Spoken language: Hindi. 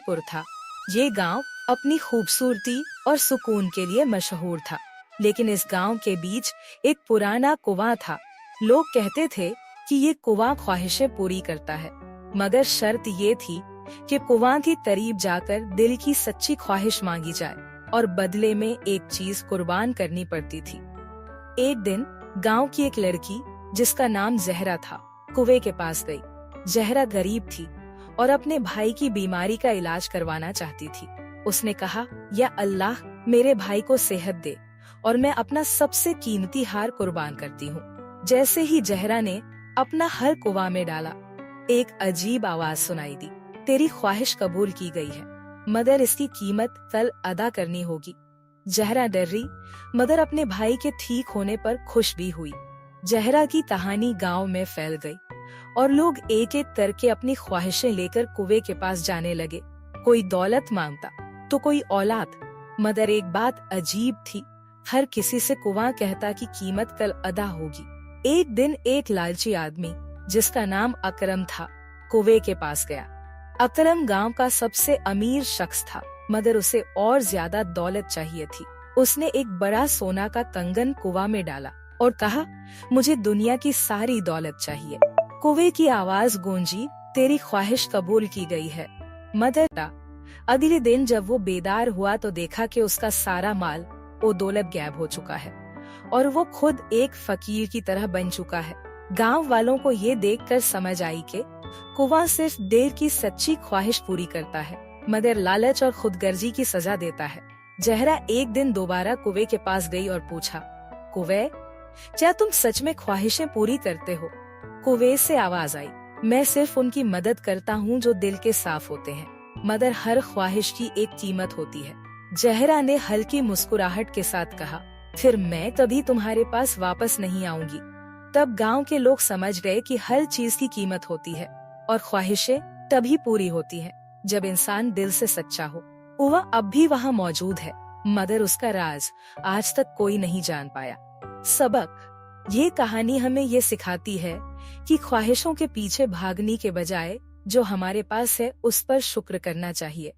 फतेहपुर था। ये गांव अपनी खूबसूरती और सुकून के लिए मशहूर था, लेकिन इस गांव के बीच एक पुराना कुआं था। लोग कहते थे कि ये कुआं ख्वाहिशें पूरी करता है, मगर शर्त ये थी कि कुआं के करीब जाकर दिल की सच्ची ख्वाहिश मांगी जाए और बदले में एक चीज कुर्बान करनी पड़ती थी। एक दिन गांव की एक लड़की जिसका नाम जहरा था, कुएं के पास गई। जहरा गरीब थी और अपने भाई की बीमारी का इलाज करवाना चाहती थी। उसने कहा, या अल्लाह, मेरे भाई को सेहत दे और मैं अपना सबसे कीमती हार कुर्बान करती हूँ। जैसे ही जहरा ने अपना हर कुआं में डाला, एक अजीब आवाज सुनाई दी, तेरी ख्वाहिश कबूल की गई है, मगर इसकी कीमत कल अदा करनी होगी। जहरा डर रही, मगर अपने भाई के ठीक होने पर खुश भी हुई। जहरा की कहानी गांव में फैल गई और लोग एक एक करके अपनी ख्वाहिशें लेकर कुएं के पास जाने लगे। कोई दौलत मांगता तो कोई औलाद, मगर एक बात अजीब थी, हर किसी से कुआं कहता कि कीमत कल अदा होगी। एक दिन एक लालची आदमी जिसका नाम अकरम था, कुएं के पास गया। अकरम गांव का सबसे अमीर शख्स था, मगर उसे और ज्यादा दौलत चाहिए थी। उसने एक बड़ा सोना का कंगन कुआं में डाला और कहा, मुझे दुनिया की सारी दौलत चाहिए। कुएं की आवाज गूंजी, तेरी ख्वाहिश कबूल की गई है, मगर अगले दिन जब वो बेदार हुआ तो देखा कि उसका सारा माल वो दौलत गायब हो चुका है और वो खुद एक फकीर की तरह बन चुका है। गांव वालों को ये देखकर समझ आई कि कुआं सिर्फ देर की सच्ची ख्वाहिश पूरी करता है, मगर लालच और खुदगर्जी की सजा देता है। जहरा एक दिन दोबारा कुएं के पास गई और पूछा, कुएं, क्या तुम सच में ख्वाहिशें पूरी करते हो? कुएं से आवाज आई, मैं सिर्फ उनकी मदद करता हूँ जो दिल के साफ होते हैं, मगर हर ख्वाहिश की एक कीमत होती है। जहरा ने हल्की मुस्कुराहट के साथ कहा, फिर मैं कभी तुम्हारे पास वापस नहीं आऊंगी। तब गांव के लोग समझ गए कि हर चीज की कीमत होती है और ख्वाहिशें तभी पूरी होती हैं जब इंसान दिल से सच्चा हो। वह अब भी वहाँ मौजूद है, मगर उसका राज आज तक कोई नहीं जान पाया। सबक, ये कहानी हमें ये सिखाती है कि ख्वाहिशों के पीछे भागने के बजाय जो हमारे पास है उस पर शुक्र करना चाहिए।